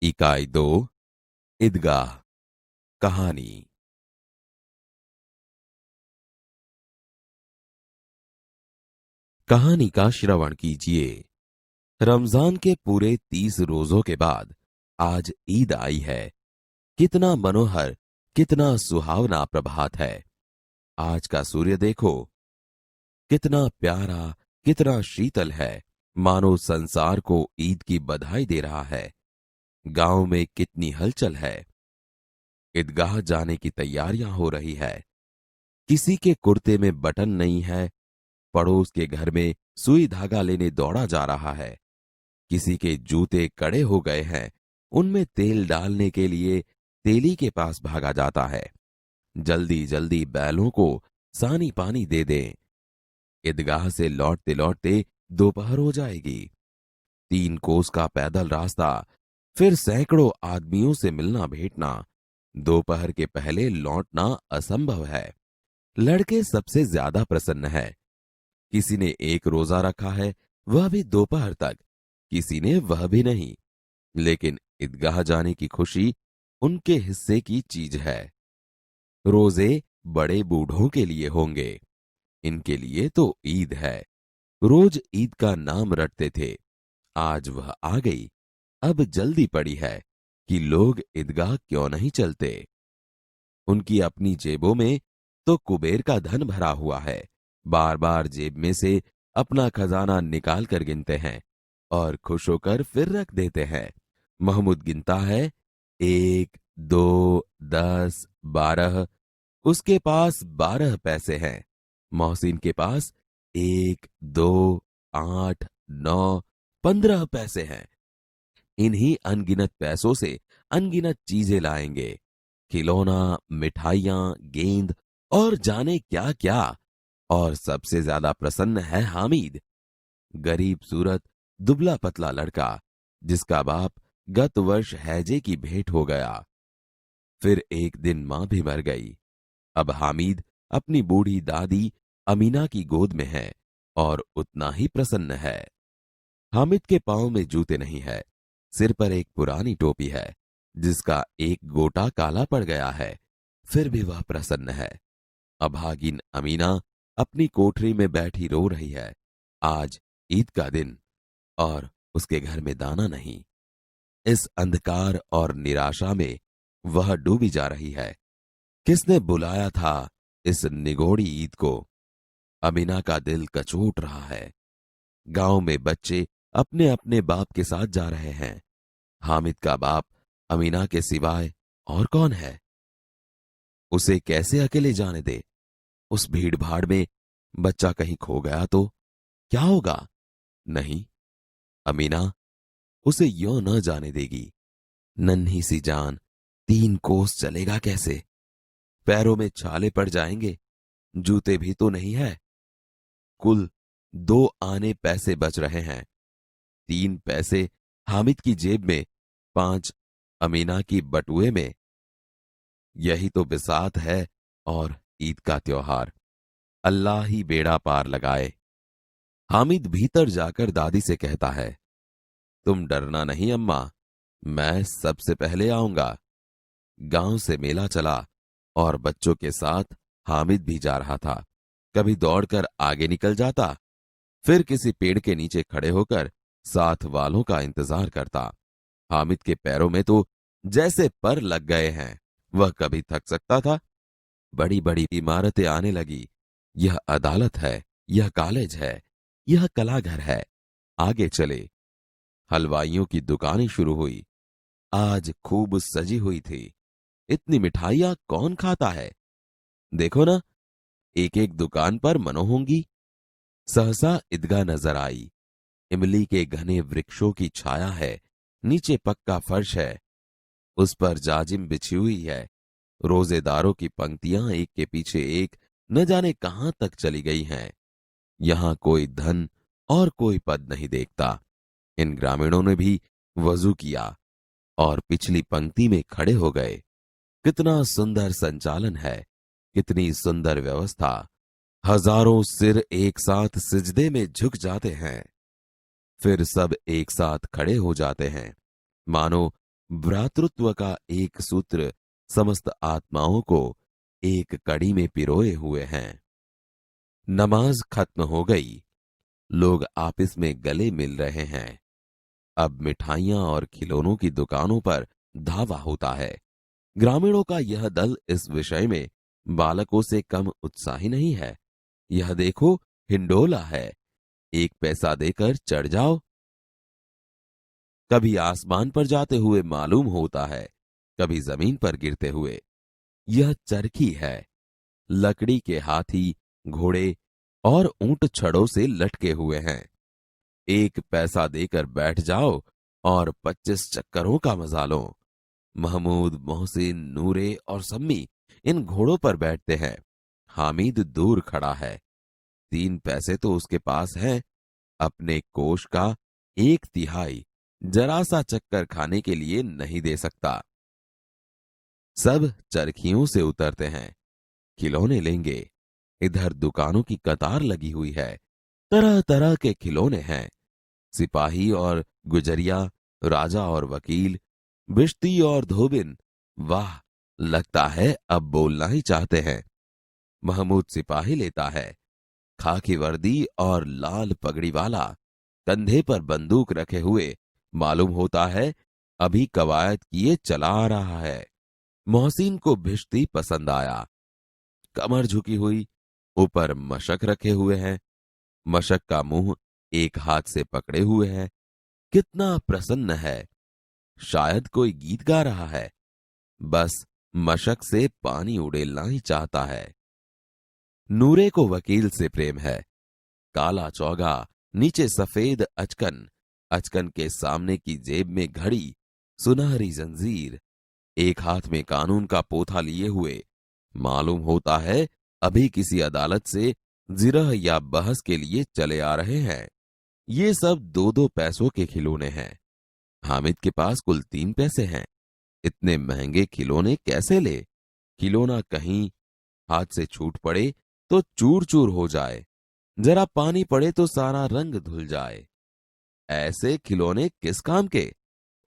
इकाई 2 ईदगाह कहानी। कहानी का श्रवण कीजिए। रमजान के पूरे 30 रोजों के बाद आज ईद आई है। कितना मनोहर, कितना सुहावना प्रभात है। आज का सूर्य देखो, कितना प्यारा, कितना शीतल है, मानो संसार को ईद की बधाई दे रहा है। गांव में कितनी हलचल है। ईदगाह जाने की तैयारियां हो रही है। किसी के कुर्ते में बटन नहीं है, पड़ोस के घर में सुई धागा लेने दौड़ा जा रहा है। किसी के जूते कड़े हो गए हैं, उनमें तेल डालने के लिए तेली के पास भागा जाता है। जल्दी जल्दी बैलों को सानी पानी दे दें। ईदगाह से लौटते लौटते दोपहर हो जाएगी। 3 कोस का पैदल रास्ता, फिर सैकड़ों आदमियों से मिलना भेंटना। दोपहर के पहले लौटना असंभव है। लड़के सबसे ज्यादा प्रसन्न है। किसी ने 1 रोजा रखा है, वह भी दोपहर तक, किसी ने वह भी नहीं। लेकिन ईदगाह जाने की खुशी उनके हिस्से की चीज है। रोजे बड़े बूढ़ों के लिए होंगे, इनके लिए तो ईद है। रोज ईद का नाम रटते थे, आज वह आ गई। अब जल्दी पड़ी है कि लोग ईदगाह क्यों नहीं चलते। उनकी अपनी जेबों में तो कुबेर का धन भरा हुआ है। बार बार जेब में से अपना खजाना निकाल कर गिनते हैं और खुश होकर फिर रख देते हैं। महमूद गिनता है, 1, 2, 10, 12। उसके पास 12 पैसे हैं। मोहसिन के पास 1, 2, 8, 9, 15 पैसे हैं। इन्हीं अनगिनत पैसों से अनगिनत चीजें लाएंगे। खिलौना, मिठाइयां, गेंद और जाने क्या क्या। और सबसे ज्यादा प्रसन्न है हामिद, गरीब सूरत, दुबला पतला लड़का, जिसका बाप गत वर्ष हैजे की भेंट हो गया। फिर एक दिन मां भी मर गई। अब हामिद अपनी बूढ़ी दादी अमीना की गोद में है और उतना ही प्रसन्न है। हामिद के पांव में जूते नहीं है, सिर पर एक पुरानी टोपी है जिसका एक गोटा काला पड़ गया है। फिर भी वह प्रसन्न है। अभागिन अमीना अपनी कोठरी में बैठी रो रही है। आज ईद का दिन और उसके घर में दाना नहीं। इस अंधकार और निराशा में वह डूबी जा रही है। किसने बुलाया था इस निगोड़ी ईद को? अमीना का दिल कचोट रहा है। गांव में बच्चे अपने अपने बाप के साथ जा रहे हैं। हामिद का बाप अमीना के सिवाय और कौन है? उसे कैसे अकेले जाने दे? उस भीड़ भाड़ में बच्चा कहीं खो गया तो क्या होगा? नहीं, अमीना उसे यों न जाने देगी। नन्ही सी जान 3 कोस चलेगा कैसे? पैरों में छाले पड़ जाएंगे, जूते भी तो नहीं है। कुल 2 आने पैसे बच रहे हैं। 3 पैसे हामिद की जेब में, 5 अमीना की बटुए में। यही तो बिसात है और ईद का त्योहार। अल्लाह ही बेड़ा पार लगाए। हामिद भीतर जाकर दादी से कहता है, तुम डरना नहीं अम्मा, मैं सबसे पहले आऊंगा। गांव से मेला चला और बच्चों के साथ हामिद भी जा रहा था। कभी दौड़कर आगे निकल जाता, फिर किसी पेड़ के नीचे खड़े होकर साथ वालों का इंतजार करता। हामिद के पैरों में तो जैसे पर लग गए हैं। वह कभी थक सकता था। बड़ी बड़ी इमारतें आने लगी। यह अदालत है, यह कॉलेज है, यह कलाघर है। आगे चले। हलवाइयों की दुकानें शुरू हुई। आज खूब सजी हुई थी। इतनी मिठाइयां कौन खाता है? देखो ना, एक एक दुकान पर मनो होंगी। सहसा ईदगाह नजर आई। इमली के घने वृक्षों की छाया है। नीचे पक्का फर्श है, उस पर जाजिम बिछी हुई है। रोजेदारों की पंक्तियां एक के पीछे एक न जाने कहां तक चली गई हैं। यहां कोई धन और कोई पद नहीं देखता। इन ग्रामीणों ने भी वजू किया और पिछली पंक्ति में खड़े हो गए। कितना सुंदर संचालन है, कितनी सुंदर व्यवस्था। हजारों सिर एक साथ सिजदे में झुक जाते हैं, फिर सब एक साथ खड़े हो जाते हैं, मानो भ्रातृत्व का एक सूत्र समस्त आत्माओं को एक कड़ी में पिरोए हुए हैं। नमाज खत्म हो गई, लोग आपस में गले मिल रहे हैं। अब मिठाइयां और खिलौनों की दुकानों पर धावा होता है। ग्रामीणों का यह दल इस विषय में बालकों से कम उत्साही नहीं है। यह देखो, हिंडोला है, 1 पैसा देकर चढ़ जाओ। कभी आसमान पर जाते हुए मालूम होता है, कभी जमीन पर गिरते हुए। यह चरखी है। लकड़ी के हाथी, घोड़े और ऊंट छड़ों से लटके हुए हैं। 1 पैसा देकर बैठ जाओ और 25 चक्करों का मजा लो। महमूद, मोहसिन, नूरे और सम्मी इन घोड़ों पर बैठते हैं। हामिद दूर खड़ा है। 3 पैसे तो उसके पास हैं। अपने कोष का 1/3 जरा सा चक्कर खाने के लिए नहीं दे सकता। सब चरखियों से उतरते हैं, खिलौने लेंगे। इधर दुकानों की कतार लगी हुई है। तरह तरह के खिलौने हैं। सिपाही और गुजरिया, राजा और वकील, बिश्ती और धोबिन। वाह, लगता है अब बोलना ही चाहते हैं। महमूद सिपाही लेता है, खाकी वर्दी और लाल पगड़ी वाला, कंधे पर बंदूक रखे हुए। मालूम होता है अभी कवायद किए चला आ रहा है। मोहसिन को भिश्ती पसंद आया। कमर झुकी हुई, ऊपर मशक रखे हुए हैं। मशक का मुंह एक हाथ से पकड़े हुए है। कितना प्रसन्न है, शायद कोई गीत गा रहा है। बस मशक से पानी उड़ेलना ही चाहता है। नूरे को वकील से प्रेम है। काला चौगा, नीचे सफेद अचकन, अचकन के सामने की जेब में घड़ी, सुनहरी जंजीर, एक हाथ में कानून का पोथा लिए हुए। मालूम होता है अभी किसी अदालत से जिरह या बहस के लिए चले आ रहे हैं। ये सब 2-2 पैसों के खिलौने हैं। हामिद के पास कुल 3 पैसे हैं। इतने महंगे खिलौने कैसे ले? खिलौना कहीं हाथ से छूट पड़े तो चूर चूर हो जाए, जरा पानी पड़े तो सारा रंग धुल जाए। ऐसे खिलौने किस काम के?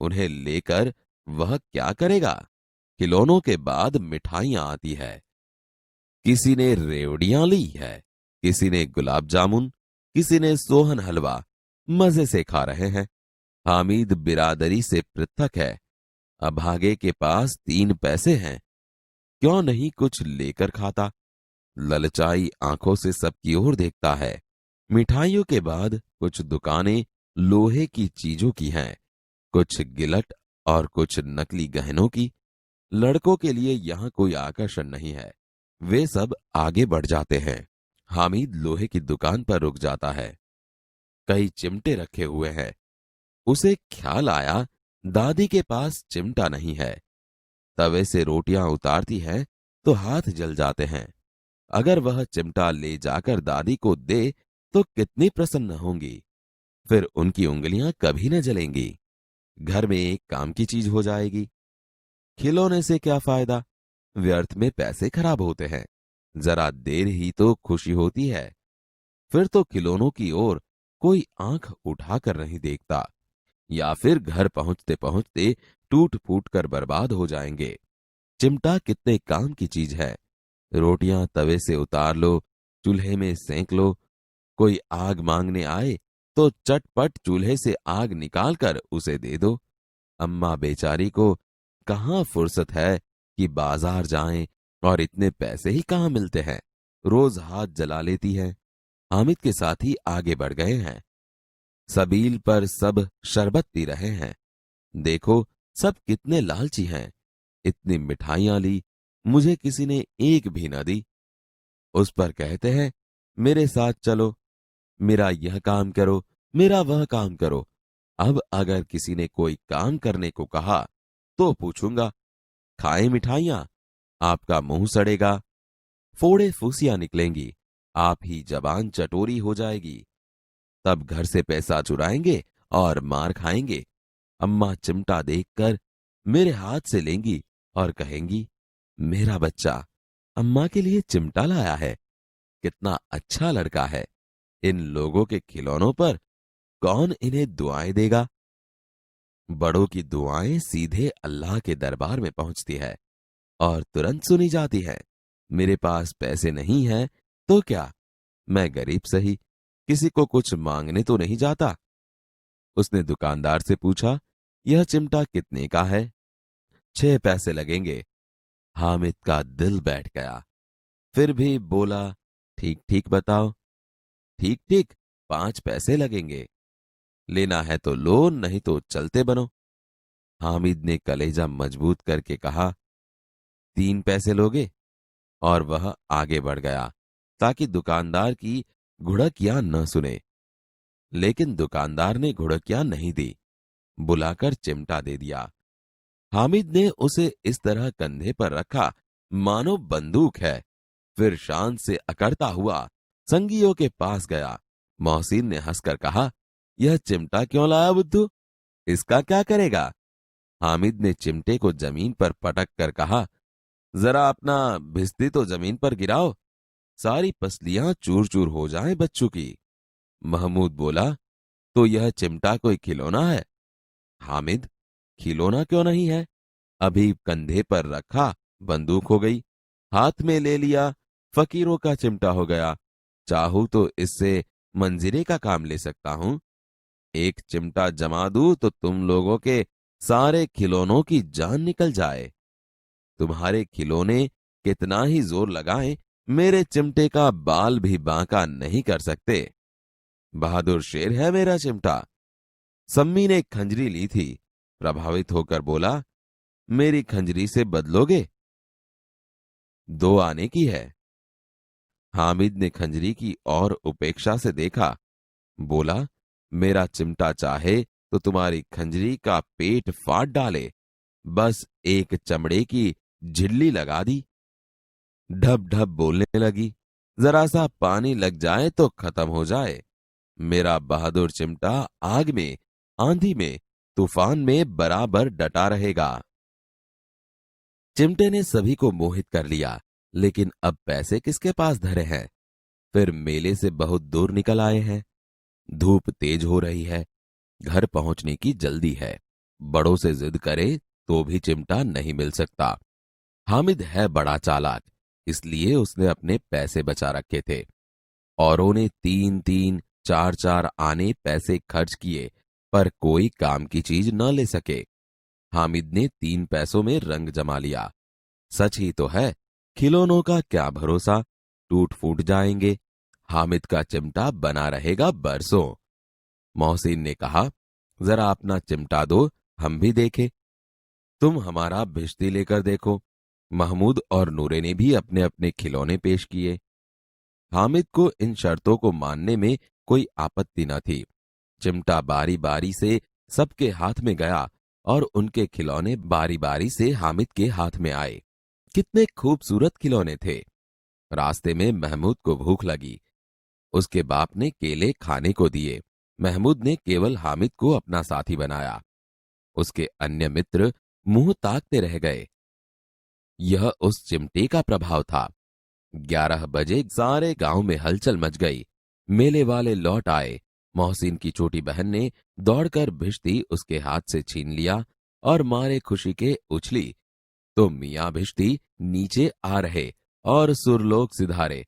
उन्हें लेकर वह क्या करेगा? खिलौनों के बाद मिठाइयां आती है। किसी ने रेवड़ियां ली है, किसी ने गुलाब जामुन, किसी ने सोहन हलवा। मजे से खा रहे हैं। हामिद बिरादरी से पृथक है। अभागे के पास 3 पैसे हैं, क्यों नहीं कुछ लेकर खाता? ललचाई आंखों से सबकी ओर देखता है। मिठाइयों के बाद कुछ दुकानें लोहे की चीजों की हैं, कुछ गिलट और कुछ नकली गहनों की। लड़कों के लिए यहां कोई आकर्षण नहीं है। वे सब आगे बढ़ जाते हैं। हामिद लोहे की दुकान पर रुक जाता है। कई चिमटे रखे हुए हैं। उसे ख्याल आया दादी के पास चिमटा नहीं है। तवे से रोटियां उतारती है तो हाथ जल जाते हैं। अगर वह चिमटा ले जाकर दादी को दे तो कितनी प्रसन्न होंगी। फिर उनकी उंगलियां कभी न जलेंगी। घर में एक काम की चीज हो जाएगी। खिलौने से क्या फायदा? व्यर्थ में पैसे खराब होते हैं। जरा देर ही तो खुशी होती है। फिर तो खिलौनों की ओर कोई आंख उठाकर नहीं देखता, या फिर घर पहुंचते पहुंचते टूट फूट कर बर्बाद हो जाएंगे। चिमटा कितने काम की चीज है। रोटियां तवे से उतार लो, चूल्हे में सेंक लो। कोई आग मांगने आए तो चटपट चूल्हे से आग निकालकर उसे दे दो। अम्मा बेचारी को कहाँ फुर्सत है कि बाजार जाएं, और इतने पैसे ही कहाँ मिलते हैं। रोज हाथ जला लेती है। हामिद के साथी आगे बढ़ गए हैं। सबील पर सब शरबत पी रहे हैं। देखो, सब कितने लालची हैं। इतनी मिठाइयां ली, मुझे किसी ने एक भी न दी। उस पर कहते हैं मेरे साथ चलो, मेरा यह काम करो, मेरा वह काम करो। अब अगर किसी ने कोई काम करने को कहा तो पूछूंगा, खाए मिठाइयां, आपका मुंह सड़ेगा, फोड़े फूसियां निकलेंगी, आप ही जबान चटोरी हो जाएगी। तब घर से पैसा चुराएंगे और मार खाएंगे। अम्मा चिमटा देखकर मेरे हाथ से लेंगी और कहेंगी, मेरा बच्चा अम्मा के लिए चिमटा लाया है, कितना अच्छा लड़का है। इन लोगों के खिलौनों पर कौन इन्हें दुआएं देगा? बड़ों की दुआएं सीधे अल्लाह के दरबार में पहुंचती है और तुरंत सुनी जाती है। मेरे पास पैसे नहीं हैं तो क्या, मैं गरीब सही, किसी को कुछ मांगने तो नहीं जाता। उसने दुकानदार से पूछा, यह चिमटा कितने का है? 6 पैसे लगेंगे। हामिद का दिल बैठ गया। फिर भी बोला, ठीक ठीक बताओ। ठीक ठीक, 5 पैसे लगेंगे। लेना है तो लो, नहीं तो चलते बनो। हामिद ने कलेजा मजबूत करके कहा, 3 पैसे लोगे? और वह आगे बढ़ गया ताकि दुकानदार की घुड़कियां न सुने। लेकिन दुकानदार ने घुड़कियां नहीं दी, बुलाकर चिमटा दे दिया। हामिद ने उसे इस तरह कंधे पर रखा मानो बंदूक है। फिर शान से अकड़ता हुआ संगियों के पास गया। मोहसिन ने हंसकर कहा, यह चिमटा क्यों लाया बुद्धू? इसका क्या करेगा? हामिद ने चिमटे को जमीन पर पटक कर कहा, जरा अपना भिस्ती तो जमीन पर गिराओ, सारी पसलियां चूर चूर हो जाएं बच्चों की। महमूद बोला, तो यह चिमटा कोई खिलौना है? हामिद, खिलौना क्यों नहीं है? अभी कंधे पर रखा बंदूक हो गई, हाथ में ले लिया फकीरों का चिमटा हो गया। चाहूं तो इससे मंजीरे का काम ले सकता हूं। एक चिमटा जमा दूं तो तुम लोगों के सारे खिलौनों की जान निकल जाए। तुम्हारे खिलौने कितना ही जोर लगाएं, मेरे चिमटे का बाल भी बांका नहीं कर सकते। बहादुर शेर है मेरा चिमटा। सम्मी ने खंजरी ली थी, प्रभावित होकर बोला, मेरी खंजरी से बदलोगे? 2 आने की है। हामिद ने खंजरी की और उपेक्षा से देखा, बोला, मेरा चिमटा चाहे तो तुम्हारी खंजरी का पेट फाड़ डाले, बस एक चमड़े की झिल्ली लगा दी। ढब ढब बोलने लगी, जरा सा पानी लग जाए तो खत्म हो जाए। मेरा बहादुर चिमटा आग में, आंधी में, तूफान में बराबर डटा रहेगा। चिमटे ने सभी को मोहित कर लिया, लेकिन अब पैसे किसके पास धरे हैं? फिर मेले से बहुत दूर निकल आए हैं। धूप तेज हो रही है, घर पहुंचने की जल्दी है। बड़ों से जिद करे तो भी चिमटा नहीं मिल सकता। हामिद है बड़ा चालाक, इसलिए उसने अपने पैसे बचा रखे थे। औरों ने 3-3, 4-4 आने पैसे खर्च किए, पर कोई काम की चीज न ले सके। हामिद ने 3 पैसों में रंग जमा लिया। सच ही तो है, खिलौनों का क्या भरोसा, टूट फूट जाएंगे। हामिद का चिमटा बना रहेगा बरसों। मोहसिन ने कहा, जरा अपना चिमटा दो, हम भी देखें। तुम हमारा भिश्ती लेकर देखो। महमूद और नूरे ने भी अपने अपने खिलौने पेश किए। हामिद को इन शर्तों को मानने में कोई आपत्ति न थी। चिमटा बारी बारी से सबके हाथ में गया और उनके खिलौने बारी बारी से हामिद के हाथ में आए। कितने खूबसूरत खिलौने थे। रास्ते में महमूद को भूख लगी। उसके बाप ने केले खाने को दिए। महमूद ने केवल हामिद को अपना साथी बनाया। उसके अन्य मित्र मुंह ताकते रह गए। यह उस चिमटे का प्रभाव था। 11 बजे सारे गांव में हलचल मच गई। मेले वाले लौट आए। मोहसिन की छोटी बहन ने दौड़कर भिश्ती उसके हाथ से छीन लिया और मारे खुशी के उछली तो मियां भिश्ती नीचे आ रहे और सुरलोक सिधारे।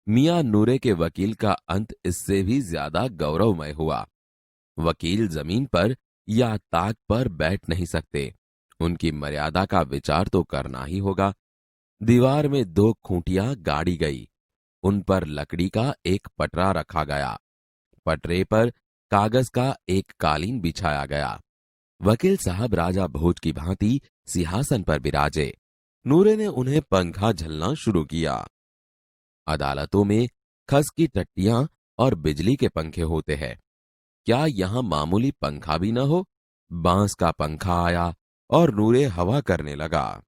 मियां नूरे के वकील का अंत इससे भी ज्यादा गौरवमय हुआ। वकील जमीन पर या ताक पर बैठ नहीं सकते, उनकी मर्यादा का विचार तो करना ही होगा। दीवार में 2 खूंटियां गाड़ी गई, उन पर लकड़ी का एक पटरा रखा गया। पटरे पर कागज का एक कालीन बिछाया गया। वकील साहब राजा भोज की भांति सिंहासन पर विराजे। नूरे ने उन्हें पंखा झलना शुरू किया। अदालतों में खस की टट्टियां और बिजली के पंखे होते हैं, क्या यहां मामूली पंखा भी न हो? बांस का पंखा आया और नूरे हवा करने लगा।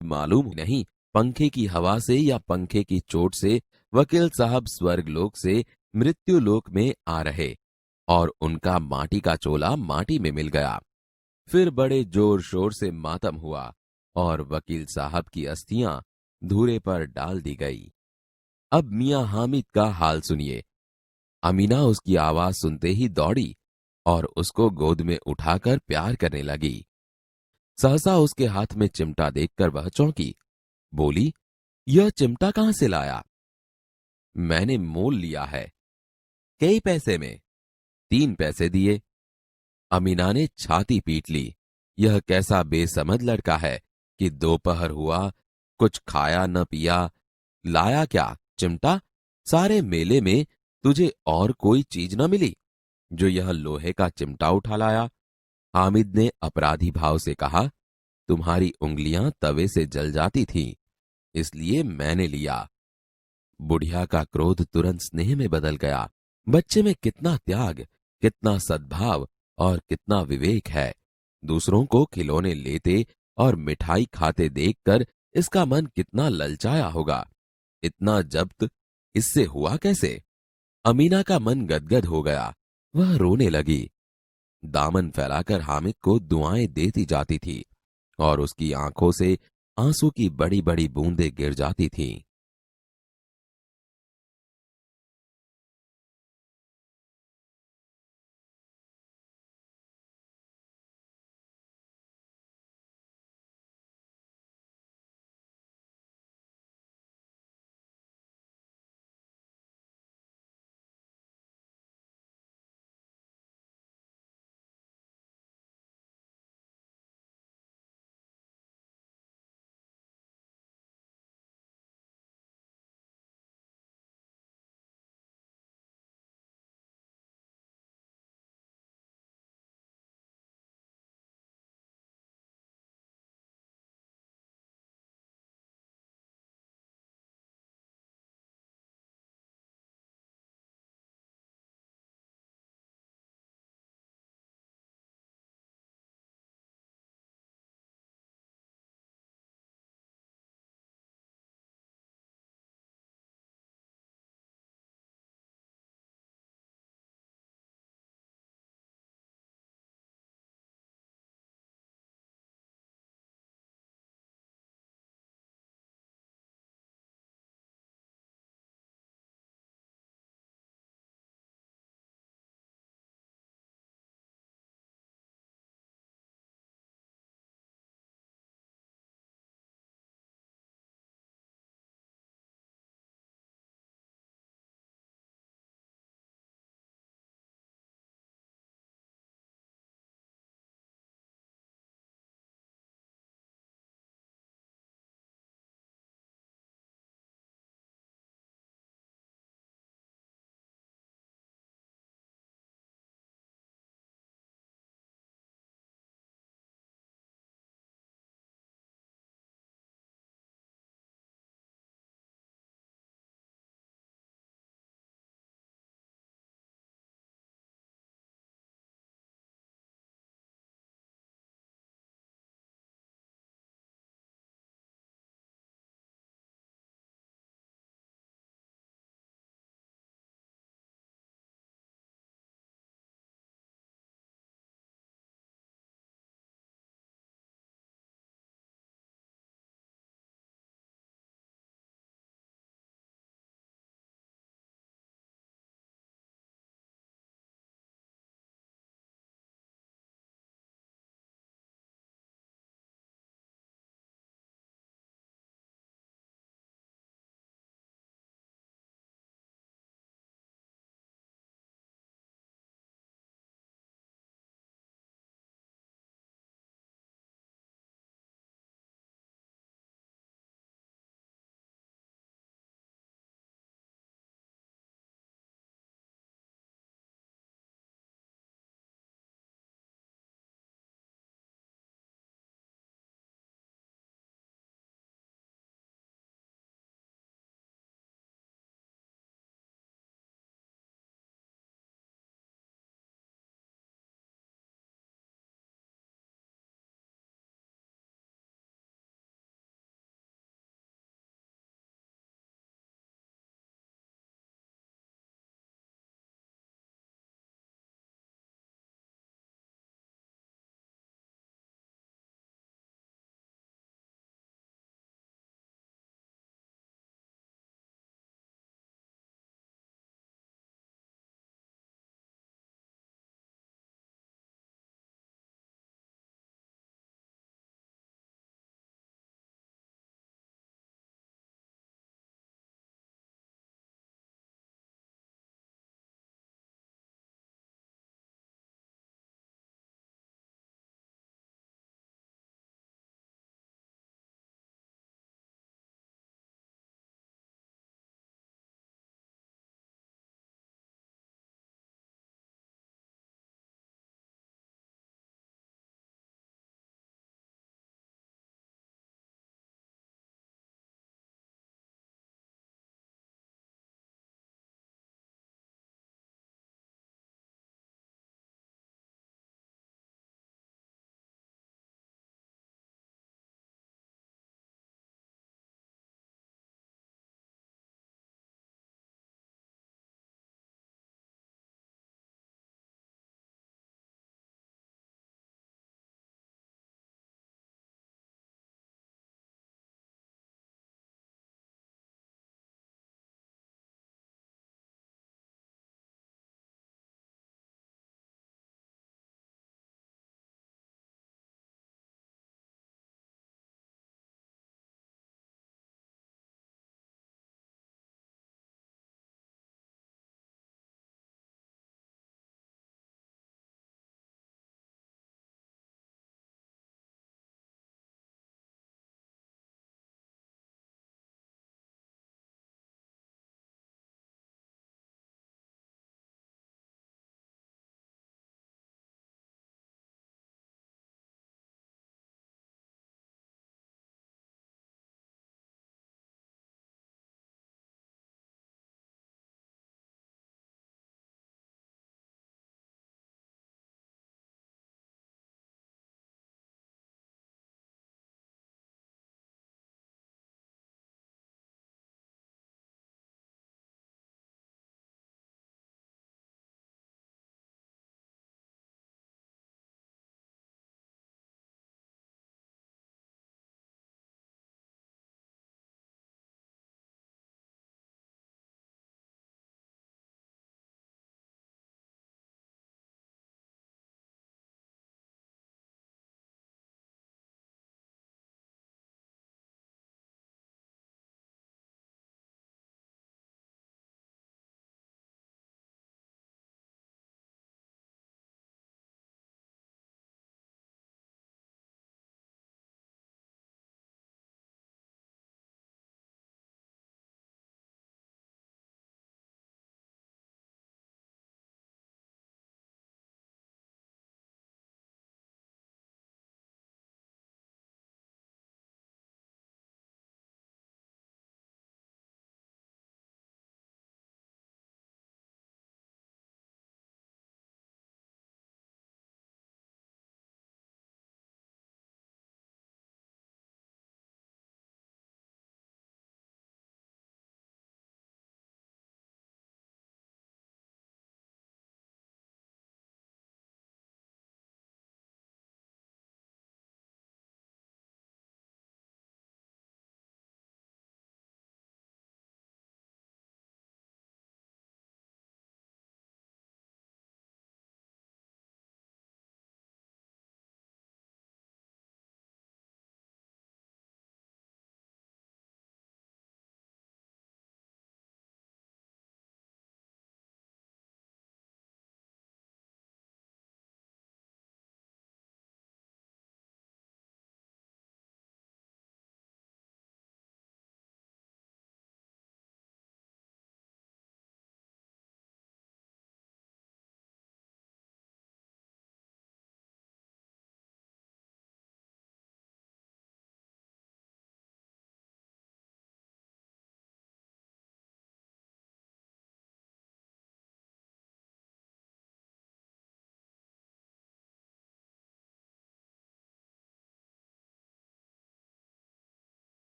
मालूम नहीं पंखे की हवा से या पंखे की चोट से वकील साहब स्वर्गलोक से मृत्युलोक में आ रहे और उनका माटी का चोला माटी में मिल गया। फिर बड़े जोर शोर से मातम हुआ और वकील साहब की अस्थियां धूरे पर डाल दी गई। अब मियां हामिद का हाल सुनिए। अमीना उसकी आवाज सुनते ही दौड़ी। और उसको गोद में उठाकर प्यार करने लगी। सहसा उसके हाथ में चिमटा देखकर वह चौंकी। बोली, यह चिमटा कहां से लाया? मैंने मोल लिया है। कई पैसे में? 3 पैसे दिए। अमीना ने छाती पीट ली। यह कैसा बेसमझ लड़का है कि दोपहर हुआ, कुछ खाया न पिया, लाया क्या? चिमटा? सारे मेले में तुझे और कोई चीज न मिली जो यह लोहे का चिमटा उठा लाया? हामिद ने अपराधी भाव से कहा, तुम्हारी उंगलियां तवे से जल जाती थीं, इसलिए मैंने लिया। बुढ़िया का क्रोध तुरंत स्नेह में बदल गया। बच्चे में कितना त्याग, कितना सद्भाव और कितना विवेक है। दूसरों को खिलौने लेते और मिठाई खाते देखकर इसका मन कितना ललचाया होगा। इतना जब्त इससे हुआ कैसे? अमीना का मन गदगद हो गया। वह रोने लगी। दामन फैलाकर हामिद को दुआएं देती जाती थी और उसकी आंखों से आंसू की बड़ी बड़ी बूंदें गिर जाती थीं।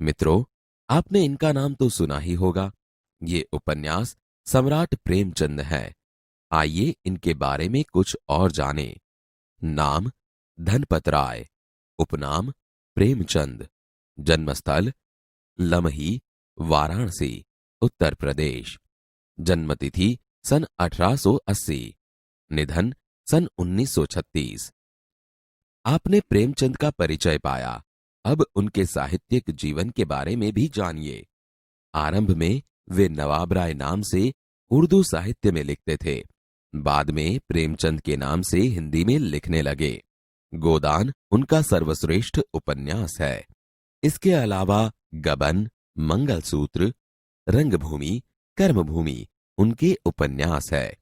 मित्रों, आपने इनका नाम तो सुना ही होगा। ये उपन्यास सम्राट प्रेमचंद है। आइए इनके बारे में कुछ और जानें। नाम धनपत राय, उपनाम प्रेमचंद, जन्मस्थल लमही, वाराणसी, उत्तर प्रदेश, जन्मतिथि सन 1880, निधन सन 1936। आपने प्रेमचंद का परिचय पाया, अब उनके साहित्यिक जीवन के बारे में भी जानिए। आरंभ में वे नवाब राय नाम से उर्दू साहित्य में लिखते थे। बाद में प्रेमचंद के नाम से हिंदी में लिखने लगे। गोदान उनका सर्वश्रेष्ठ उपन्यास है। इसके अलावा गबन, मंगलसूत्र, रंगभूमि, कर्मभूमि उनके उपन्यास है।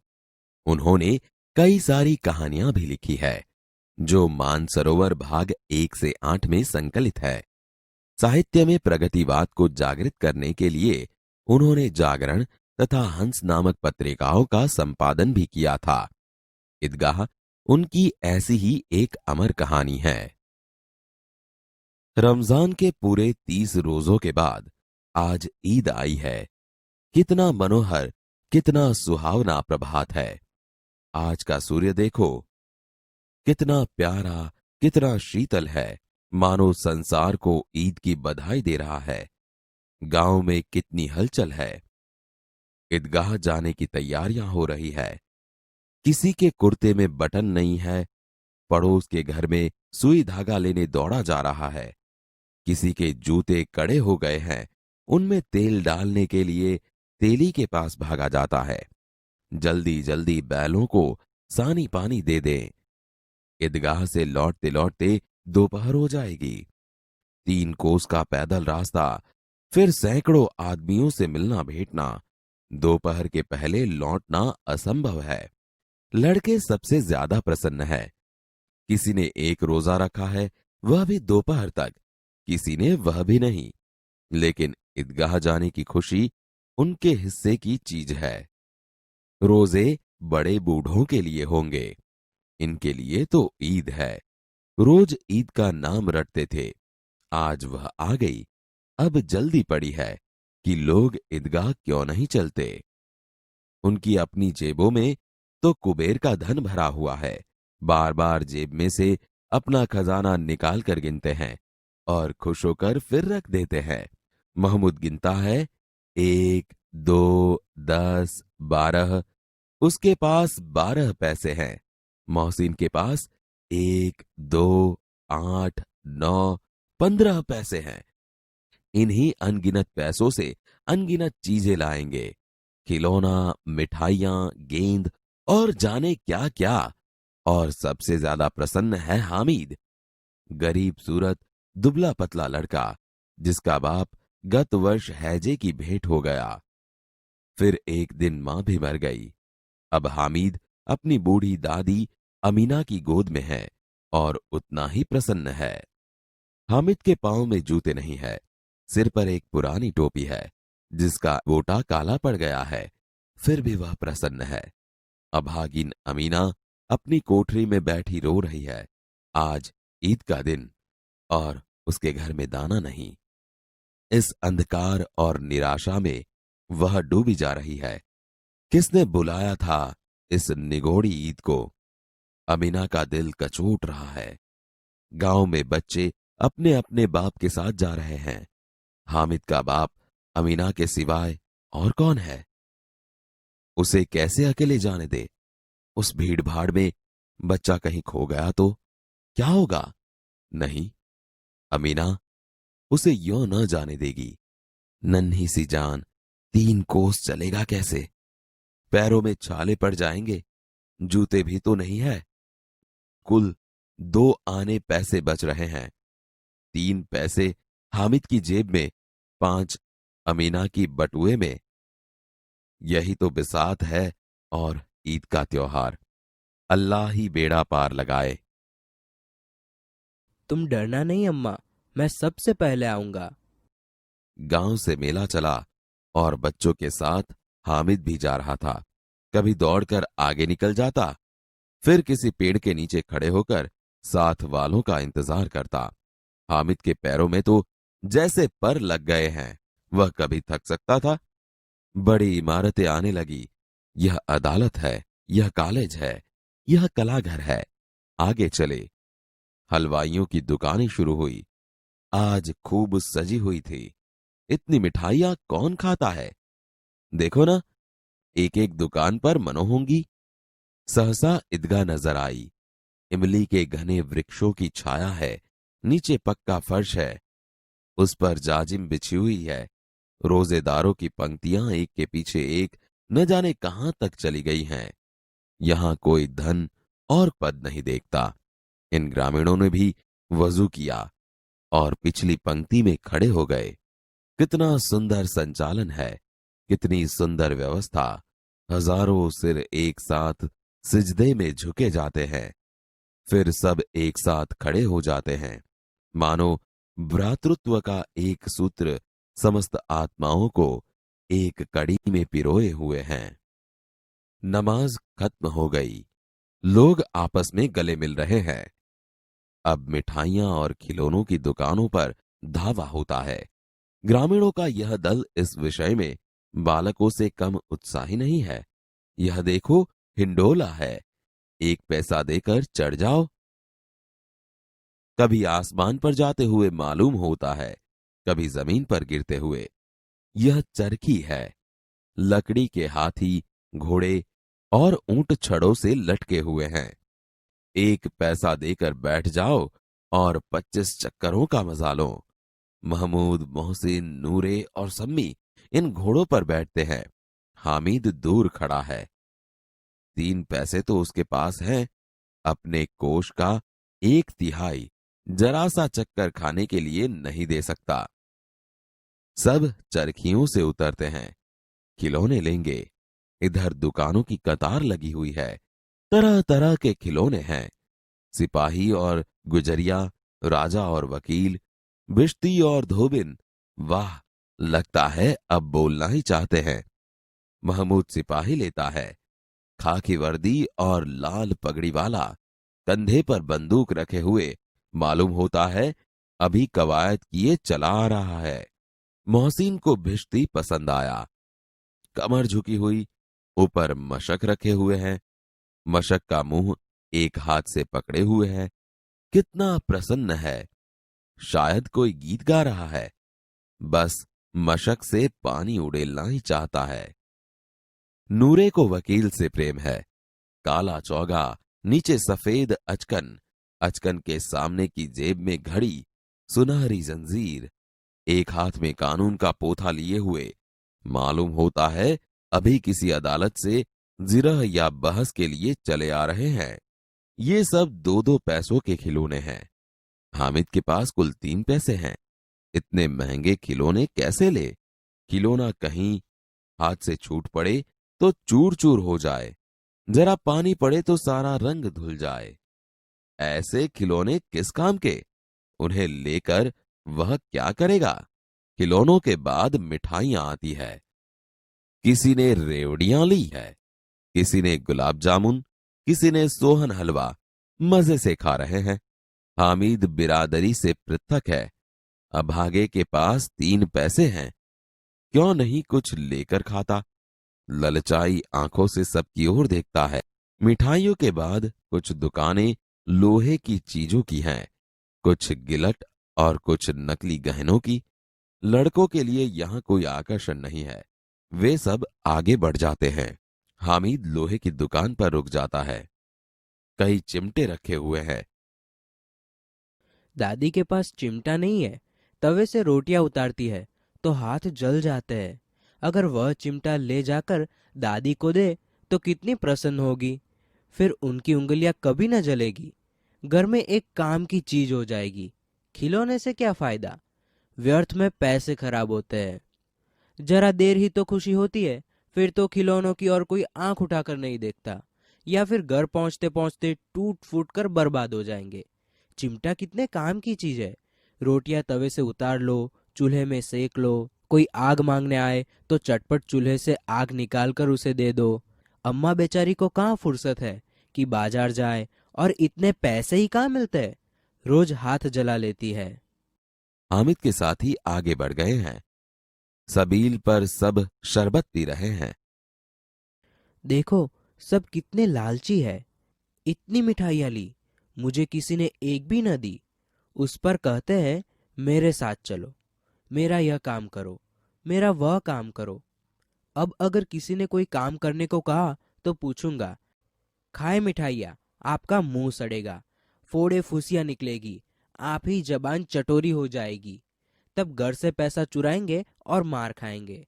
उन्होंने कई सारी कहानियां भी लिखी है, जो मानसरोवर भाग 1 से 8 में संकलित है। साहित्य में प्रगतिवाद को जागृत करने के लिए उन्होंने जागरण तथा हंस नामक पत्रिकाओं का संपादन भी किया था। ईदगाह उनकी ऐसी ही एक अमर कहानी है। रमजान के पूरे 30 रोजों के बाद आज ईद आई है। कितना मनोहर, कितना सुहावना प्रभात है। आज का सूर्य देखो, कितना प्यारा, कितना शीतल है, मानो संसार को ईद की बधाई दे रहा है। गांव में कितनी हलचल है। ईदगाह जाने की तैयारियां हो रही है। किसी के कुर्ते में बटन नहीं है, पड़ोस के घर में सुई धागा लेने दौड़ा जा रहा है। किसी के जूते कड़े हो गए हैं, उनमें तेल डालने के लिए तेली के पास भागा जाता है। जल्दी जल्दी बैलों को सानी पानी दे दें। ईदगाह से लौटते लौटते दोपहर हो जाएगी। 3 कोस का पैदल रास्ता, फिर सैकड़ों आदमियों से मिलना भेंटना। दोपहर के पहले लौटना असंभव है। लड़के सबसे ज्यादा प्रसन्न है। किसी ने 1 रोजा रखा है, वह भी दोपहर तक, किसी ने वह भी नहीं। लेकिन ईदगाह जाने की खुशी उनके हिस्से की चीज है। रोजे बड़े बूढ़ों के लिए होंगे, इनके लिए तो ईद है। रोज ईद का नाम रटते थे, आज वह आ गई। अब जल्दी पड़ी है कि लोग ईदगाह क्यों नहीं चलते। उनकी अपनी जेबों में तो कुबेर का धन भरा हुआ है। बार बार जेब में से अपना खजाना निकाल कर गिनते हैं और खुश होकर फिर रख देते हैं। महमूद गिनता है, 1, 2, 10, 12। उसके पास 12 पैसे हैं। मोहसिन के पास 1, 2, 8, 9, 15 पैसे हैं। इन्हीं अनगिनत पैसों से अनगिनत चीजें लाएंगे, खिलौना, मिठाइयां, गेंद और जाने क्या क्या। और सबसे ज्यादा प्रसन्न है हामिद, गरीब सूरत, दुबला पतला लड़का, जिसका बाप गत वर्ष हैजे की भेंट हो गया। फिर एक दिन मां भी मर गई। अब हामिद अपनी बूढ़ी दादी अमीना की गोद में है और उतना ही प्रसन्न है। हामिद के पांव में जूते नहीं है, सिर पर एक पुरानी टोपी है जिसका गोटा काला पड़ गया है, फिर भी वह प्रसन्न है। अभागिन अमीना अपनी कोठरी में बैठी रो रही है। आज ईद का दिन और उसके घर में दाना नहीं। इस अंधकार और निराशा में वह डूबी जा रही है। किसने बुलाया था इस निगोड़ी ईद को? अमीना का दिल कचोट रहा है। गांव में बच्चे अपने अपने बाप के साथ जा रहे हैं। हामिद का बाप अमीना के सिवाय और कौन है? उसे कैसे अकेले जाने दे? उस भीड़ भाड़ में बच्चा कहीं खो गया तो क्या होगा? नहीं, अमीना उसे यों न जाने देगी। नन्ही सी जान 3 कोस चलेगा कैसे? पैरों में छाले पड़ जाएंगे, जूते भी तो नहीं है। कुल 2 आने पैसे बच रहे हैं। 3 पैसे हामिद की जेब में, 5 अमीना की बटुए में। यही तो बिसात है और ईद का त्योहार। अल्लाह ही बेड़ा पार लगाए। तुम डरना नहीं अम्मा, मैं सबसे पहले आऊंगा। गांव से मेला चला और बच्चों के साथ हामिद भी जा रहा था। कभी दौड़कर आगे निकल जाता, फिर किसी पेड़ के नीचे खड़े होकर साथ वालों का इंतजार करता। हामिद के पैरों में तो जैसे पर लग गए हैं। वह कभी थक सकता था? बड़ी इमारतें आने लगी। यह अदालत है, यह कॉलेज है, यह कलाघर है। आगे चले। हलवाइयों की दुकानें शुरू हुई। आज खूब सजी हुई थी। इतनी मिठाइयां कौन खाता है? देखो ना, एक एक दुकान पर मनो होंगी। सहसा ईदगाह नजर आई। इमली के घने वृक्षों की छाया है। नीचे पक्का फर्श है। उस पर जाजिम बिछी हुई है। रोजेदारों की पंक्तियां एक के पीछे एक न जाने कहां तक चली गई हैं। यहां कोई धन और पद नहीं देखता। इन ग्रामीणों ने भी वजू किया और पिछली पंक्ति में खड़े हो गए। कितना सुंदर संचालन है, कितनी सुंदर व्यवस्था। हजारों सिर एक साथ सिजदे में झुके जाते हैं, फिर सब एक साथ खड़े हो जाते हैं, मानो भ्रातृत्व का एक सूत्र समस्त आत्माओं को एक कड़ी में पिरोए हुए हैं। नमाज खत्म हो गई। लोग आपस में गले मिल रहे हैं। अब मिठाइयां और खिलौनों की दुकानों पर धावा होता है। ग्रामीणों का यह दल इस विषय में बालकों से कम उत्साही नहीं है। यह देखो, हिंडोला है, 1 पैसा देकर चढ़ जाओ। कभी आसमान पर जाते हुए मालूम होता है, कभी जमीन पर गिरते हुए। यह चरखी है। लकड़ी के हाथी, घोड़े और ऊंट छड़ों से लटके हुए हैं। 1 पैसा देकर बैठ जाओ और 25 चक्करों का मजा लो। महमूद, मोहसिन, नूरे और सम्मी इन घोड़ों पर बैठते हैं। हामिद दूर खड़ा है। 3 पैसे तो उसके पास हैं। अपने कोष का 1/3 जरा सा चक्कर खाने के लिए नहीं दे सकता। सब चरखियों से उतरते हैं। खिलौने लेंगे। इधर दुकानों की कतार लगी हुई है। तरह तरह के खिलौने हैं। सिपाही और गुजरिया, राजा और वकील, बिश्ती और धोबिन। वाह, लगता है अब बोलना ही चाहते हैं। महमूद सिपाही लेता है, खाकी वर्दी और लाल पगड़ी वाला, कंधे पर बंदूक रखे हुए। मालूम होता है अभी कवायद किए चला आ रहा है। मोहसिन को भिश्ती पसंद आया। कमर झुकी हुई, ऊपर मशक रखे हुए हैं। मशक का मुंह एक हाथ से पकड़े हुए है। कितना प्रसन्न है, शायद कोई गीत गा रहा है। बस मशक से पानी उड़ेलना ही चाहता है। नूरे को वकील से प्रेम है। काला चौगा, नीचे सफेद अचकन, अचकन के सामने की जेब में घड़ी, सुनहरी जंजीर, एक हाथ में कानून का पोथा लिए हुए। मालूम होता है अभी किसी अदालत से जिरह या बहस के लिए चले आ रहे हैं। ये सब 2-2 पैसों के खिलौने हैं। हामिद के पास कुल 3 पैसे हैं। इतने महंगे खिलौने कैसे ले? खिलौना कहीं हाथ से छूट पड़े तो चूर चूर हो जाए, जरा पानी पड़े तो सारा रंग धुल जाए। ऐसे खिलौने किस काम के? उन्हें लेकर वह क्या करेगा? खिलौनों के बाद मिठाइयां आती है। किसी ने रेवड़ियां ली है, किसी ने गुलाब जामुन, किसी ने सोहन हलवा। मजे से खा रहे हैं। हामिद बिरादरी से पृथक है। अभागे के पास 3 पैसे हैं। क्यों नहीं कुछ लेकर खाता? ललचाई आंखों से सबकी ओर देखता है। मिठाइयों के बाद कुछ दुकानें लोहे की चीजों की हैं, कुछ गिलट और कुछ नकली गहनों की। लड़कों के लिए यहां कोई आकर्षण नहीं है। वे सब आगे बढ़ जाते हैं। हामिद लोहे की दुकान पर रुक जाता है। कई चिमटे रखे हुए हैं। दादी के पास चिमटा नहीं है। तवे से रोटियां उतारती है तो हाथ जल जाते हैं। अगर वह चिमटा ले जाकर दादी को दे तो कितनी प्रसन्न होगी। फिर उनकी उंगलियां कभी न जलेगी। घर में एक काम की चीज हो जाएगी। खिलौने से क्या फायदा? व्यर्थ में पैसे खराब होते हैं। जरा देर ही तो खुशी होती है, फिर तो खिलौनों की और कोई आंख उठाकर नहीं देखता, या फिर घर पहुंचते पहुंचते टूट फूट कर बर्बाद हो जाएंगे। चिमटा कितने काम की चीज है। रोटियां तवे से उतार लो, चूल्हे में सेक लो। कोई आग मांगने आए तो चटपट चूल्हे से आग निकाल कर उसे दे दो। अम्मा बेचारी को कहाँ फुर्सत है कि बाजार जाए, और इतने पैसे ही कहाँ मिलते हैं। रोज हाथ जला लेती है। हामिद के साथी आगे बढ़ गए हैं। सबील पर सब शरबत पी रहे हैं। देखो, सब कितने लालची है। इतनी मिठाइयाँ ली, मुझे किसी ने एक भी न दी। उस पर कहते हैं मेरे साथ चलो, मेरा यह काम करो, मेरा वह काम करो। अब अगर किसी ने कोई काम करने को कहा तो पूछूंगा, खाए मिठाइयाँ, आपका मुंह सड़ेगा, फोड़े फुसियाँ निकलेगी, आप ही जबान चटोरी हो जाएगी। तब घर से पैसा चुराएंगे और मार खाएंगे।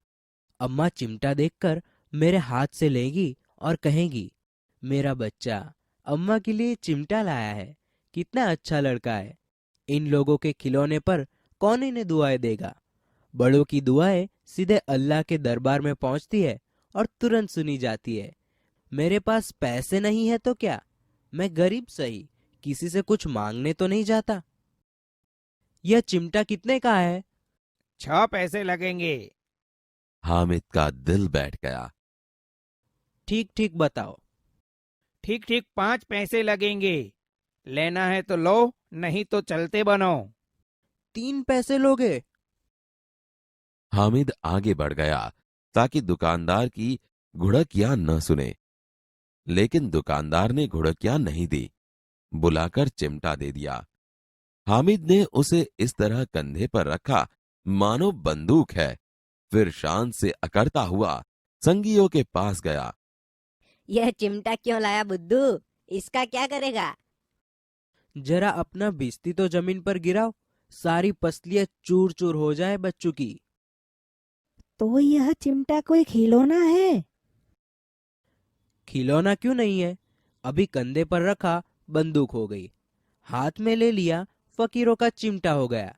अम्मा चिमटा देखकर मेरे हाथ से लेगी और कहेंगी, मेरा बच्चा अम्मा के लिए चिमटा लाया है, कितना अच्छा लड़का है। इन लोगों के खिलौने पर कौन इन्हें दुआएं देगा। बड़ों की दुआएं सीधे अल्लाह के दरबार में पहुंचती है और तुरंत सुनी जाती है। मेरे पास पैसे नहीं है तो क्या, मैं गरीब सही, किसी से कुछ मांगने तो नहीं जाता। यह चिमटा कितने का है? 6 पैसे लगेंगे। हामिद का दिल बैठ गया। ठीक ठीक बताओ। ठीक ठीक 5 पैसे लगेंगे। लेना है तो लो, नहीं तो चलते बनो। 3 पैसे लोगे? हामिद आगे बढ़ गया ताकि दुकानदार की घुड़कियां न सुने, लेकिन दुकानदार ने घुड़कियां नहीं दी, बुलाकर चिमटा दे दिया। हामिद ने उसे इस तरह कंधे पर रखा मानो बंदूक है, फिर शान से अकड़ता हुआ संगियों के पास गया। यह चिमटा क्यों लाया बुद्धू? इसका क्या करेगा? जरा अपना बिस्ती तो जमीन पर गिराओ, सारी पसलियां चूर चूर हो जाए बच्चों की। तो यह चिमटा कोई खिलौना है? खिलौना क्यों नहीं है? अभी कंधे पर रखा बंदूक हो गई, हाथ में ले लिया फकीरों का चिमटा हो गया।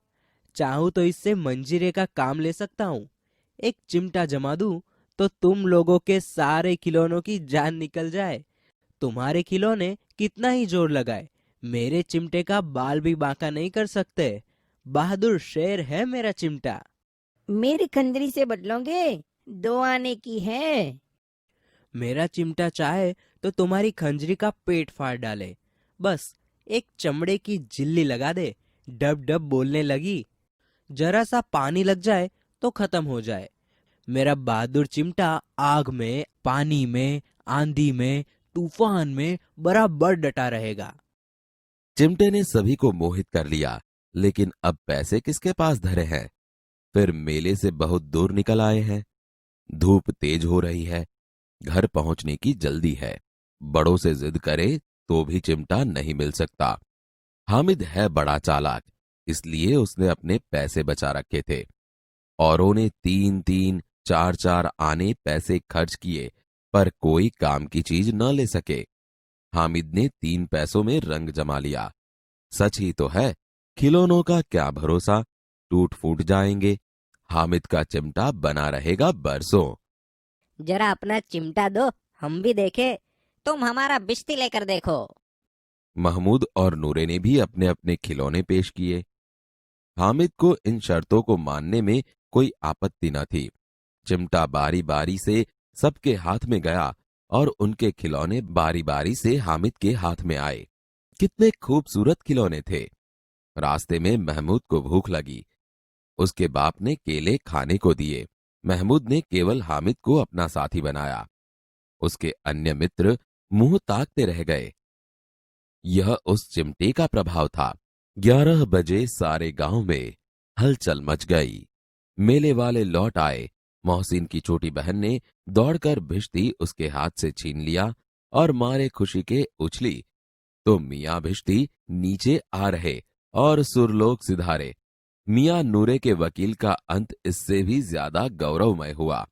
चाहूं तो इससे मंजीरे का काम ले सकता हूँ। एक चिमटा जमा दूं तो तुम लोगों के सारे खिलौनों की जान निकल जाए। तुम्हारे खिलौने कितना ही जोर लगाए, मेरे चिमटे का बाल भी बांका नहीं कर सकते। बहादुर शेर है मेरा चिमटा। मेरी खंजरी से बदलोगे? 2 आने की है। मेरा चिमटा चाहे तो तुम्हारी खंजरी का पेट फाड़ डाले, बस एक चमड़े की झिल्ली लगा दे, डब डब बोलने लगी, जरा सा पानी लग जाए तो खत्म हो जाए। मेरा बहादुर चिमटा आग में, पानी में, आंधी में, तूफान में बराबर डटा रहेगा। चिमटे ने सभी को मोहित कर लिया, लेकिन अब पैसे किसके पास धरे हैं? फिर मेले से बहुत दूर निकल आए हैं। धूप तेज हो रही है, घर पहुंचने की जल्दी है। बड़ों से जिद करे तो भी चिमटा नहीं मिल सकता। हामिद है बड़ा चालाक, इसलिए उसने अपने पैसे बचा रखे थे। औरों ने 3-3, 4-4 आने पैसे खर्च किए, पर कोई काम की चीज न ले सके। हामिद ने 3 पैसों में रंग जमा लिया। सच ही तो है, खिलौनों का क्या भरोसा, टूट फूट जाएंगे। हामिद का चिमटा बना रहेगा बरसों। जरा अपना चिमटा दो, हम भी देखे। तुम हमारा बिस्ती लेकर देखो। महमूद और नूरे ने भी अपने अपने खिलौने पेश किए। हामिद को इन शर्तों को मानने में कोई आपत्ति न थी। चिमटा बारी बारी से सबके हाथ में गया और उनके खिलौने बारी बारी से हामिद के हाथ में आए। कितने खूबसूरत खिलौने थे। रास्ते में महमूद को भूख लगी। उसके बाप ने केले खाने को दिए। महमूद ने केवल हामिद को अपना साथी बनाया। उसके अन्य मित्र मुंह ताकते रह गए। यह उस चिमटे का प्रभाव था। 11 बजे सारे गांव में हलचल मच गई। मेले वाले लौट आए। मोहसिन की छोटी बहन ने दौड़कर भिश्ती उसके हाथ से छीन लिया और मारे खुशी के उछली तो मियां भिश्ती नीचे आ रहे और सुरलोक सिधारे। मियां नूरे के वकील का अंत इससे भी ज्यादा गौरवमय हुआ।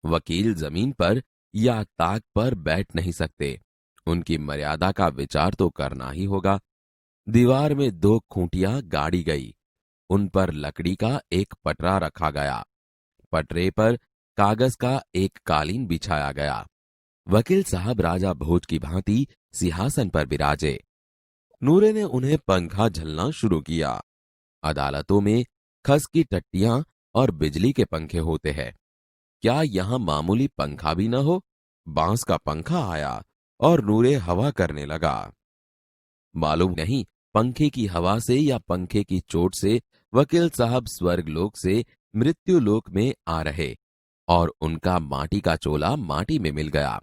वकील जमीन पर या ताक पर बैठ नहीं सकते, उनकी मर्यादा का विचार तो करना ही होगा। दीवार में 2 खूंटियां गाड़ी गई, उन पर लकड़ी का एक पटरा रखा गया। पटरे पर कागज का एक कालीन बिछाया गया। वकील साहब राजा भोज की भांति सिंहासन पर विराजे। नूरे ने उन्हें पंखा झलना शुरू किया। अदालतों में खस की टट्टियां और बिजली के पंखे होते हैं, क्या यहां मामूली पंखा भी न हो? बांस का पंखा आया और नूरे हवा करने लगा। मालूम नहीं पंखे की हवा से या पंखे की चोट से वकील साहब स्वर्गलोक से मृत्युलोक में आ रहे और उनका माटी का चोला माटी में मिल गया।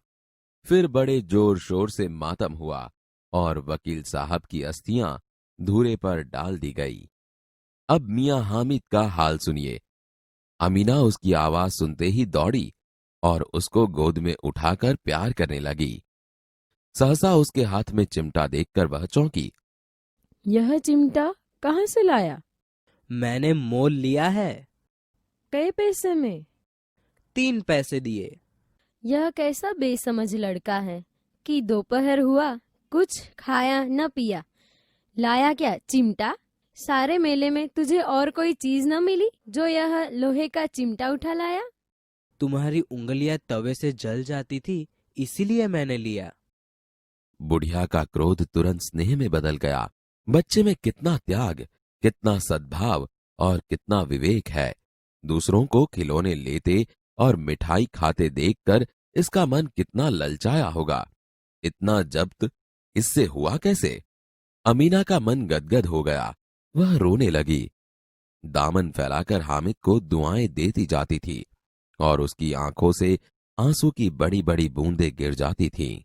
फिर बड़े जोर शोर से मातम हुआ और वकील साहब की अस्थियां धूरे पर डाल दी गई। अब मियां हामिद का हाल सुनिए। अमीना उसकी आवाज सुनते ही दौड़ी और उसको गोद में उठाकर प्यार करने लगी। सहसा उसके हाथ में चिमटा देखकर वह चौंकी। यह चिमटा कहाँ से लाया? मैंने मोल लिया है। कई पैसे में? 3 पैसे दिए। यह कैसा बेसमझ लड़का है कि दोपहर हुआ कुछ खाया न पिया, लाया क्या चिमटा? सारे मेले में तुझे और कोई चीज न मिली जो यह लोहे का चिमटा उठा लाया? तुम्हारी उंगलियां तवे से जल जाती थी, इसीलिए मैंने लिया। बुढ़िया का क्रोध तुरंत स्नेह में बदल गया। बच्चे में कितना त्याग, कितना सद्भाव और कितना विवेक है। दूसरों को खिलौने लेते और मिठाई खाते देखकर इसका मन कितना ललचाया होगा। इतना जब्त इससे हुआ कैसे? अमीना का मन गदगद हो गया। वह रोने लगी। दामन फैलाकर हामिद को दुआएं देती जाती थी और उसकी आंखों से आंसू की बड़ी बड़ी बूंदें गिर जाती थीं।